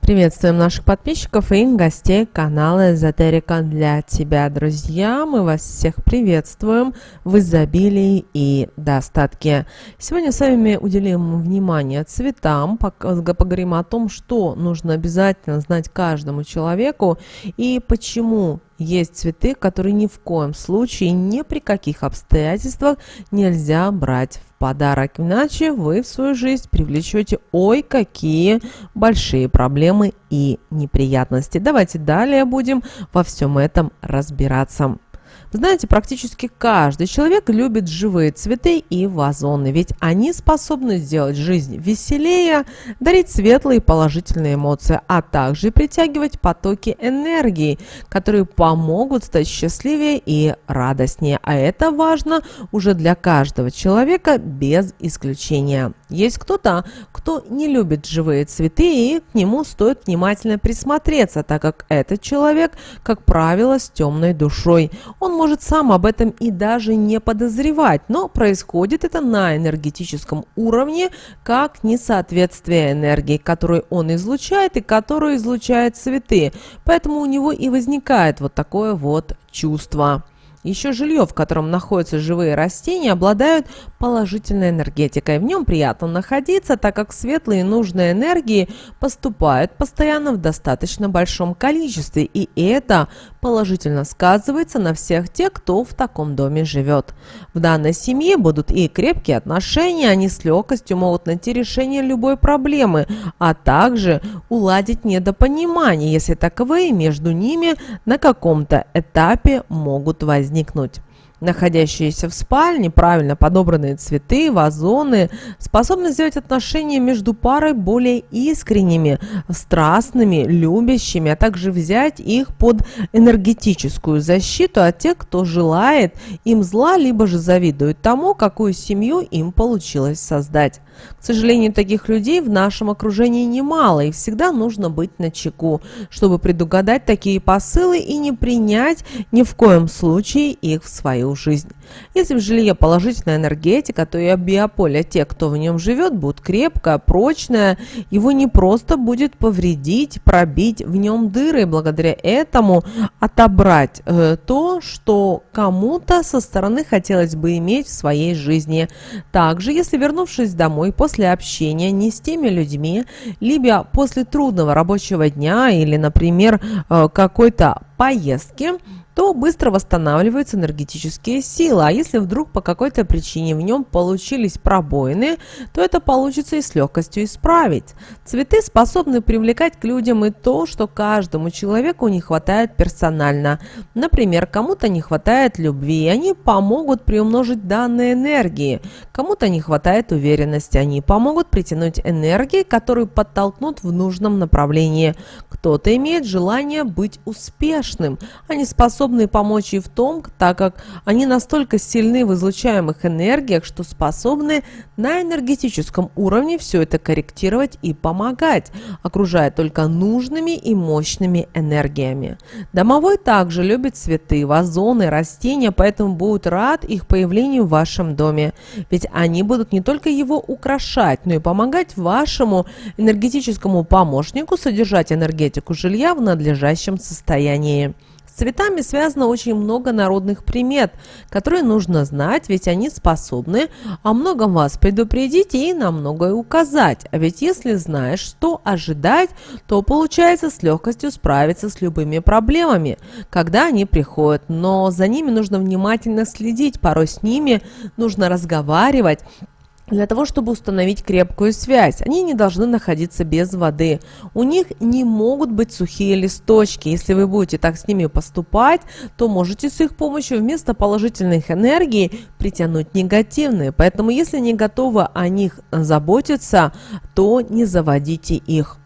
Приветствуем наших подписчиков и гостей канала Эзотерика для тебя, друзья. Мы вас всех приветствуем в изобилии и достатке. Сегодня с вами уделим внимание цветам, поговорим о том, что нужно обязательно знать каждому человеку и почему есть цветы, которые ни в коем случае, ни при каких обстоятельствах нельзя брать в подарок. Иначе вы в свою жизнь привлечете какие большие проблемы и неприятности. Давайте далее будем во всем этом разбираться. Вы знаете, практически каждый человек любит живые цветы и вазоны, ведь они способны сделать жизнь веселее, дарить светлые и положительные эмоции, а также притягивать потоки энергии, которые помогут стать счастливее и радостнее. А это важно уже для каждого человека без исключения. Есть кто-то, кто не любит живые цветы, и к нему стоит внимательно присмотреться, так как этот человек, как правило, с темной душой. Он может сам об этом и даже не подозревать, но происходит это на энергетическом уровне, как несоответствие энергии, которую он излучает и которую излучают цветы. Поэтому у него и возникает вот такое вот чувство. Еще жилье, в котором находятся живые растения, обладают положительной энергетикой. В нем приятно находиться, так как светлые и нужные энергии поступают постоянно в достаточно большом количестве, и это положительно сказывается на всех тех, кто в таком доме живет. В данной семье будут и крепкие отношения, они с легкостью могут найти решение любой проблемы, а также уладить недопонимание, если таковые между ними на каком-то этапе могут возникнуть. Находящиеся в спальне правильно подобранные цветы, вазоны способны сделать отношения между парой более искренними, страстными, любящими, а также взять их под энергетическую защиту от тех, кто желает им зла, либо же завидует тому, какую семью им получилось создать. К сожалению, таких людей в нашем окружении немало, и всегда нужно быть начеку, чтобы предугадать такие посылы и не принять ни в коем случае их в свою жизнь. Если в жилье положительная энергетика, то и биополе тех, кто в нем живет, будет крепкое, прочное, его не просто будет повредить, пробить в нем дыры, и благодаря этому отобрать то, что кому-то со стороны хотелось бы иметь в своей жизни. Также, если, вернувшись домой после общения не с теми людьми, либо после трудного рабочего дня или, например, какой-то поездки, то быстро восстанавливаются энергетические силы. А если вдруг по какой-то причине в нем получились пробоины, то это получится и с легкостью исправить. Цветы способны привлекать к людям и то, что каждому человеку не хватает персонально. Например, кому-то не хватает любви, и они помогут приумножить данные энергии. Кому-то не хватает уверенности, они помогут притянуть энергии, которые подтолкнут в нужном направлении. Кто-то имеет желание быть успешным, они способны помочь и в том, так как они настолько сильны в излучаемых энергиях, что способны на энергетическом уровне все это корректировать и помогать, окружая только нужными и мощными энергиями. Домовой также любит цветы, вазоны, растения, поэтому будет рад их появлению в вашем доме. Ведь они будут не только его украшать, но и помогать вашему энергетическому помощнику содержать энергетику жилья в надлежащем состоянии. С цветами связано очень много народных примет, которые нужно знать, ведь они способны о многом вас предупредить и на многое указать. А ведь если знаешь, что ожидать, то получается с легкостью справиться с любыми проблемами, когда они приходят. Но за ними нужно внимательно следить, порой с ними нужно разговаривать, для того, чтобы установить крепкую связь. Они не должны находиться без воды. У них не могут быть сухие листочки. Если вы будете так с ними поступать, то можете с их помощью вместо положительных энергий притянуть негативные. Поэтому, если не готовы о них заботиться, то не заводите их.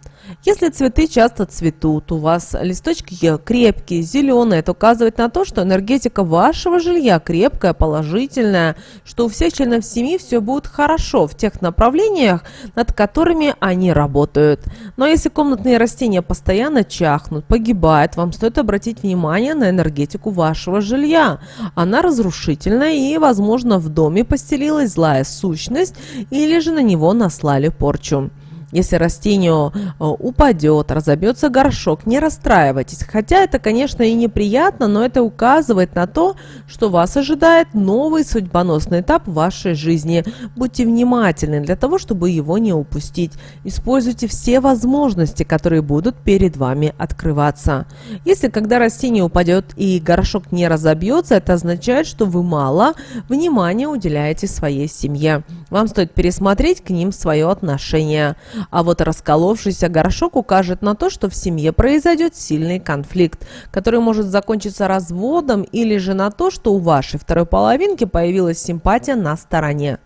Если цветы часто цветут, у вас листочки крепкие, зеленые, это указывает на то, что энергетика вашего жилья крепкая, положительная, что у всех членов семьи все будет хорошо в тех направлениях, над которыми они работают. Но если комнатные растения постоянно чахнут, погибают, вам стоит обратить внимание на энергетику вашего жилья. Она разрушительная и, возможно, в доме постелилась злая сущность или же на него наслали порчу. Если растению упадет, разобьется горшок, не расстраивайтесь. Хотя это, конечно, и неприятно, но это указывает на то, что вас ожидает новый судьбоносный этап в вашей жизни. Будьте внимательны для того, чтобы его не упустить. Используйте все возможности, которые будут перед вами открываться. Если когда растение упадет и горшок не разобьется, это означает, что вы мало внимания уделяете своей семье. Вам стоит пересмотреть к ним свое отношение. А вот расколовшийся горшок укажет на то, что в семье произойдет сильный конфликт, который может закончиться разводом, или же на то, что у вашей второй половинки появилась симпатия на стороне.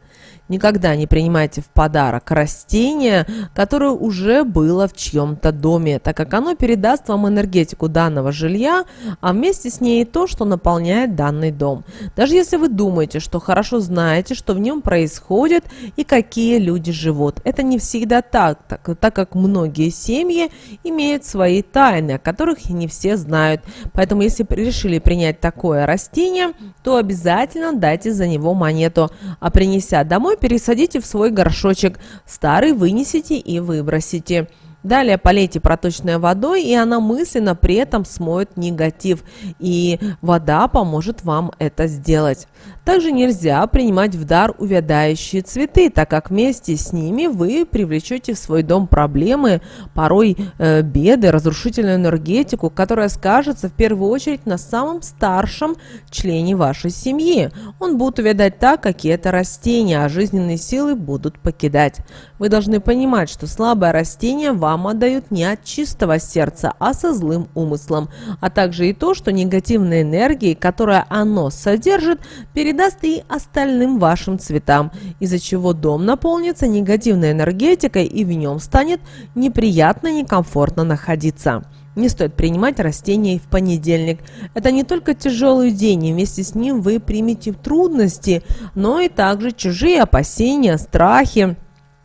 Никогда не принимайте в подарок растение, которое уже было в чьем-то доме, так как оно передаст вам энергетику данного жилья, а вместе с ней то, что наполняет данный дом. Даже если вы думаете, что хорошо знаете, что в нем происходит и какие люди живут. Это не всегда так как многие семьи имеют свои тайны, о которых не все знают. Поэтому, если решили принять такое растение, то обязательно дайте за него монету, а принеся домой, пересадите в свой горшочек, старый вынесите и выбросите. Далее полейте проточной водой, и она мысленно при этом смоет негатив, и вода поможет вам это сделать. Также нельзя принимать в дар увядающие цветы, так как вместе с ними вы привлечете в свой дом проблемы, порой беды, разрушительную энергетику, которая скажется в первую очередь на самом старшем члене вашей семьи. Он будет увядать так, как и это растение, а жизненные силы будут покидать. Вы должны понимать, что слабое растение вам отдают не от чистого сердца, а со злым умыслом, а также и то, что негативные энергии, которые оно содержит, передаст и остальным вашим цветам, из-за чего дом наполнится негативной энергетикой и в нем станет неприятно, некомфортно находиться. Не стоит принимать растения и в понедельник. Это не только тяжелый день, и вместе с ним вы примете трудности, но и также чужие опасения, страхи,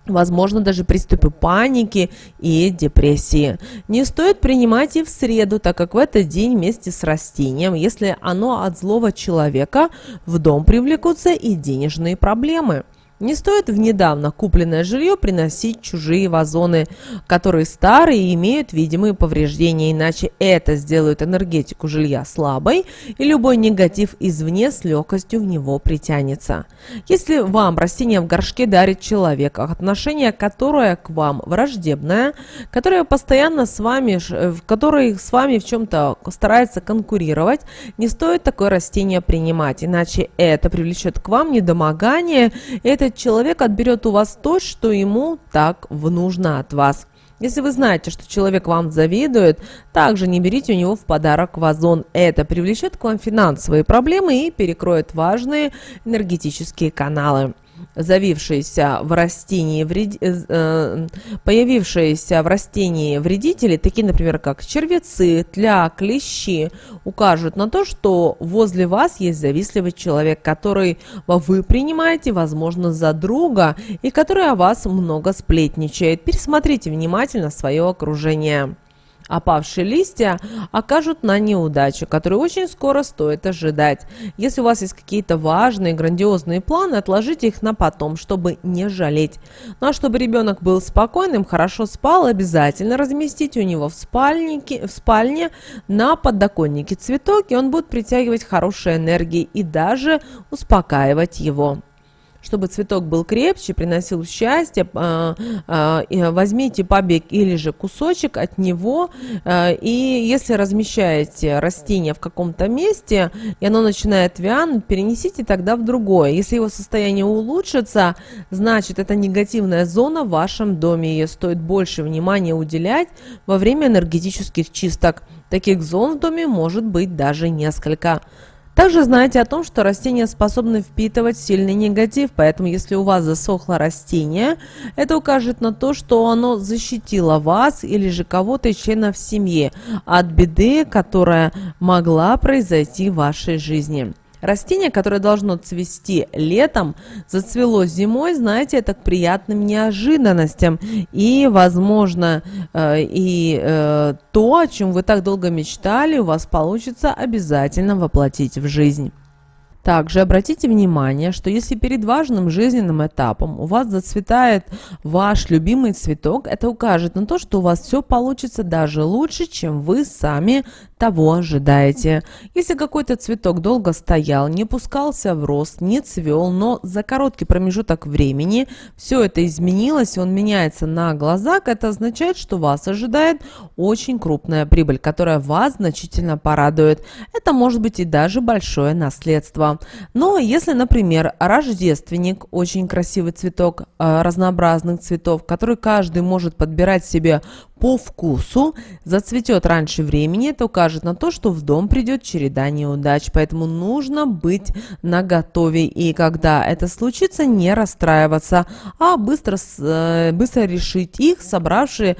возможно, даже приступы паники и депрессии. Не стоит принимать и в среду, так как в этот день вместе с растением, если оно от злого человека, в дом привлекутся и денежные проблемы. Не стоит в недавно купленное жилье приносить чужие вазоны, которые старые и имеют видимые повреждения, иначе это сделает энергетику жилья слабой, и любой негатив извне с легкостью в него притянется. Если вам растение в горшке дарит человек, отношение которое к вам враждебное, которое постоянно с вами, который с вами в чем-то старается конкурировать, не стоит такое растение принимать, иначе это привлечет к вам недомогание, этот человек отберет у вас то, что ему так нужно от вас. Если вы знаете, что человек вам завидует, также не берите у него в подарок вазон. Это привлечет к вам финансовые проблемы и перекроет важные энергетические каналы. Появившиеся в растении вредители, такие, например, как червецы, тля, клещи, укажут на то, что возле вас есть завистливый человек, который вы принимаете, возможно, за друга, и который о вас много сплетничает. Пересмотрите внимательно свое окружение. Опавшие листья окажут на неудачу, которую очень скоро стоит ожидать. Если у вас есть какие-то важные, грандиозные планы, отложите их на потом, чтобы не жалеть. Ну а чтобы ребенок был спокойным, хорошо спал, обязательно разместите у него в спальне на подоконнике цветок, и он будет притягивать хорошие энергии и даже успокаивать его. Чтобы цветок был крепче, приносил счастье, возьмите побег или же кусочек от него, и если размещаете растение в каком-то месте, и оно начинает вянуть, перенесите тогда в другое. Если его состояние улучшится, значит, это негативная зона в вашем доме, ее стоит больше внимания уделять во время энергетических чисток. Таких зон в доме может быть даже несколько. Также знайте о том, что растения способны впитывать сильный негатив, поэтому если у вас засохло растение, это укажет на то, что оно защитило вас или же кого-то из членов семьи от беды, которая могла произойти в вашей жизни. Растение, которое должно цвести летом, зацвело зимой, знаете, это к приятным неожиданностям. И, возможно, то, о чем вы так долго мечтали, у вас получится обязательно воплотить в жизнь. Также обратите внимание, что если перед важным жизненным этапом у вас зацветает ваш любимый цветок, это укажет на то, что у вас все получится даже лучше, чем вы сами того ожидаете. Если какой-то цветок долго стоял, не пускался в рост, не цвел, но за короткий промежуток времени все это изменилось, и он меняется на глазах, это означает, что вас ожидает очень крупная прибыль, которая вас значительно порадует. Это может быть и даже большое наследство. Но если, например, рождественник, очень красивый цветок, разнообразных цветов, который каждый может подбирать себе по вкусу, зацветет раньше времени, это укажет на то, что в дом придет череда неудач, поэтому нужно быть наготове, и когда это случится, не расстраиваться, а быстро решить их, собравшие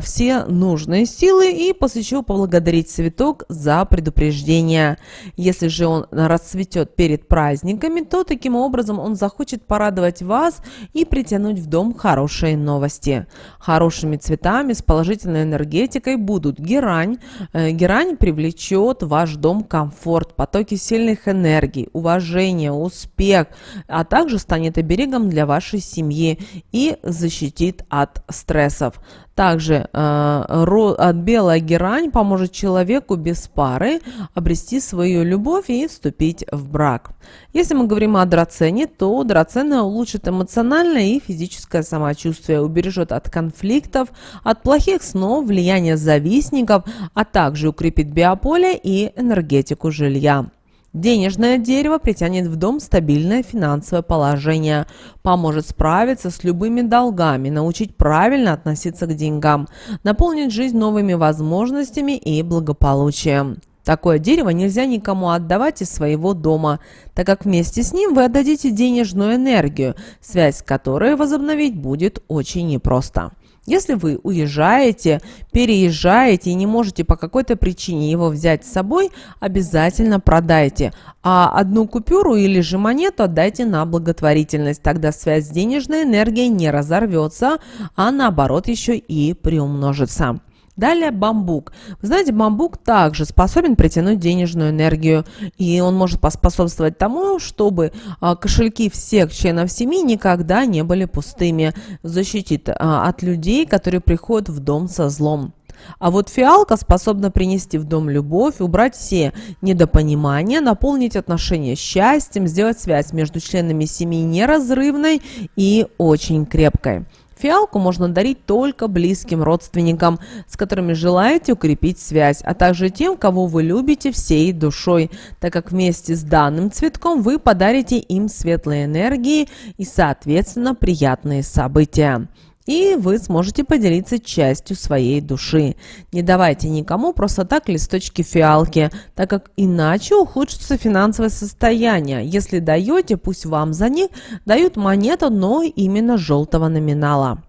все нужные силы, и после чего поблагодарить цветок за предупреждение. Если же он расцветет перед праздниками, то таким образом он захочет порадовать вас и притянуть в дом хорошие новости. Хорошими цветами с положительной энергетикой будут герань. Герань привлечет в ваш дом комфорт, потоки сильных энергий, уважение, успех, а также станет оберегом для вашей семьи и защитит от стрессов. Также белая герань поможет человеку без пары обрести свою любовь и вступить в брак. Если мы говорим о драцене, то драцена улучшит эмоциональное и физическое самочувствие, убережет от конфликтов, от плохих снов, влияния завистников, а также укрепит биополе и энергетику жилья. Денежное дерево притянет в дом стабильное финансовое положение, поможет справиться с любыми долгами, научить правильно относиться к деньгам, наполнит жизнь новыми возможностями и благополучием. Такое дерево нельзя никому отдавать из своего дома, так как вместе с ним вы отдадите денежную энергию, связь с которой возобновить будет очень непросто. Если вы уезжаете, переезжаете и не можете по какой-то причине его взять с собой, обязательно продайте, а одну купюру или же монету отдайте на благотворительность. Тогда связь с денежной энергией не разорвется, а наоборот еще и приумножится. Далее бамбук. Вы знаете, бамбук также способен притянуть денежную энергию, и он может поспособствовать тому, чтобы кошельки всех членов семьи никогда не были пустыми, защитит от людей, которые приходят в дом со злом. А вот фиалка способна принести в дом любовь, убрать все недопонимания, наполнить отношения счастьем, сделать связь между членами семьи неразрывной и очень крепкой. Фиалку можно дарить только близким родственникам, с которыми желаете укрепить связь, а также тем, кого вы любите всей душой, так как вместе с данным цветком вы подарите им светлые энергии и, соответственно, приятные события. И вы сможете поделиться частью своей души. Не давайте никому просто так листочки фиалки, так как иначе ухудшится финансовое состояние. Если даете, пусть вам за них дают монету, но именно желтого номинала.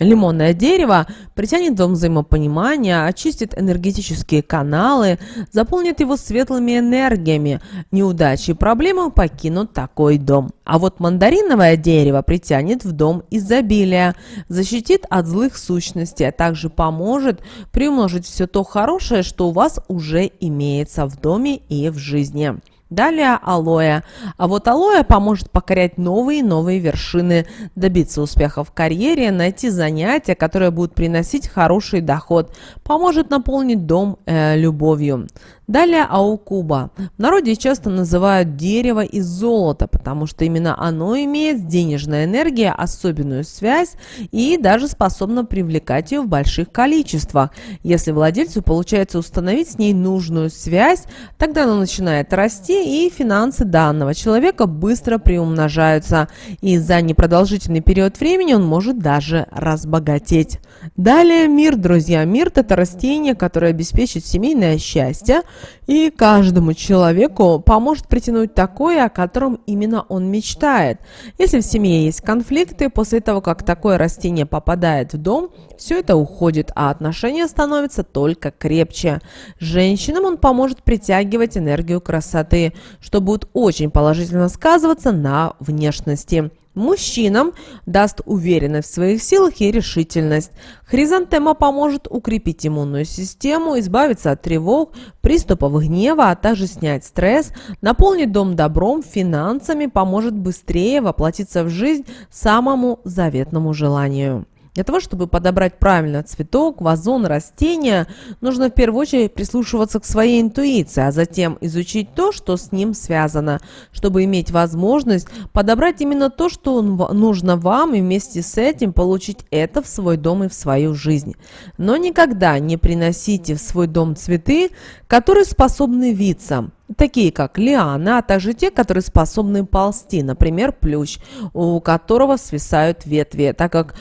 Лимонное дерево притянет дом взаимопонимания, очистит энергетические каналы, заполнит его светлыми энергиями. Неудачи и проблемы покинут такой дом. А вот мандариновое дерево притянет в дом изобилия, защитит от злых сущностей, а также поможет приумножить все то хорошее, что у вас уже имеется в доме и в жизни. Далее алоэ. А вот алоэ поможет покорять новые и новые вершины, добиться успеха в карьере, найти занятия, которые будут приносить хороший доход, поможет наполнить дом любовью. Далее аукуба. В народе часто называют дерево из золота, потому что именно оно имеет с денежной энергией особенную связь и даже способно привлекать ее в больших количествах. Если владельцу получается установить с ней нужную связь, тогда она начинает расти, и финансы данного человека быстро приумножаются, и за непродолжительный период времени он может даже разбогатеть. Далее мирт, друзья. Мирт – это растение, которое обеспечит семейное счастье, и каждому человеку поможет притянуть такое, о котором именно он мечтает. Если в семье есть конфликты, после того, как такое растение попадает в дом, все это уходит, а отношения становятся только крепче. Женщинам он поможет притягивать энергию красоты, что будет очень положительно сказываться на внешности. Мужчинам даст уверенность в своих силах и решительность. Хризантема поможет укрепить иммунную систему, избавиться от тревог, приступов гнева, а также снять стресс, наполнит дом добром, финансами, поможет быстрее воплотиться в жизнь самому заветному желанию. Для того, чтобы подобрать правильно цветок, вазон, растения, нужно в первую очередь прислушиваться к своей интуиции, а затем изучить то, что с ним связано, чтобы иметь возможность подобрать именно то, что нужно вам, и вместе с этим получить это в свой дом и в свою жизнь. Но никогда не приносите в свой дом цветы, которые способны виться, такие как лианы, а также те, которые способны ползти, например, плющ, у которого свисают ветви, так как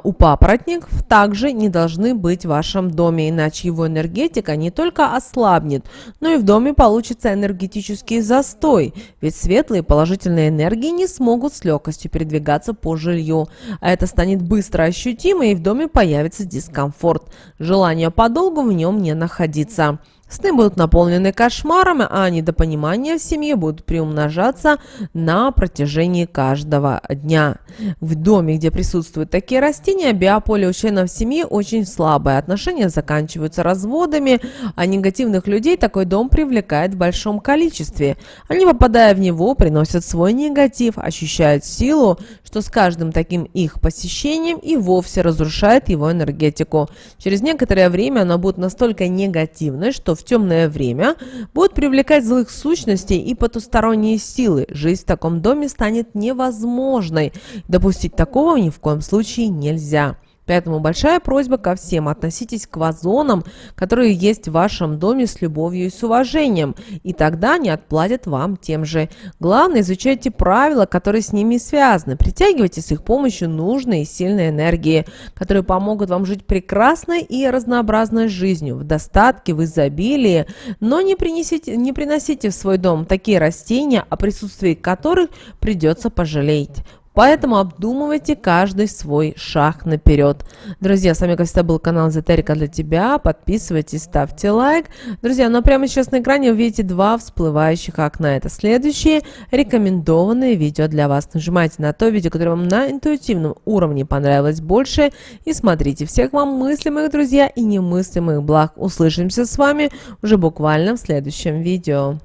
у папоротников также не должны быть в вашем доме, иначе его энергетика не только ослабнет, но и в доме получится энергетический застой, ведь светлые положительные энергии не смогут с легкостью передвигаться по жилью, а это станет быстро ощутимо, и в доме появится дискомфорт, желание подолгу в нем не находиться. Сны будут наполнены кошмарами, а недопонимания в семье будут приумножаться на протяжении каждого дня. В доме, где присутствуют такие растения, биополе у членов семьи очень слабое. Отношения заканчиваются разводами, а негативных людей такой дом привлекает в большом количестве. Они, попадая в него, приносят свой негатив, ощущают силу, что с каждым таким их посещением и вовсе разрушает его энергетику. Через некоторое время она будет настолько негативной, что в темное время будут привлекать злых сущностей и потусторонние силы. Жизнь в таком доме станет невозможной. Допустить такого ни в коем случае нельзя. Поэтому большая просьба ко всем: относитесь к вазонам, которые есть в вашем доме, с любовью и с уважением, и тогда они отплатят вам тем же. Главное, изучайте правила, которые с ними связаны. Притягивайте с их помощью нужные и сильные энергии, которые помогут вам жить прекрасной и разнообразной жизнью, в достатке, в изобилии, но не приносите в свой дом такие растения, о присутствии которых придется пожалеть. Поэтому обдумывайте каждый свой шаг наперед. Друзья, с вами, как всегда, был канал Эзотерика для тебя. Подписывайтесь, ставьте лайк. Друзья, ну а прямо сейчас на экране вы видите два всплывающих окна. Это следующие рекомендованные видео для вас. Нажимайте на то видео, которое вам на интуитивном уровне понравилось больше. И смотрите. Всех вам мыслимых, друзья, и немыслимых благ. Услышимся с вами уже буквально в следующем видео.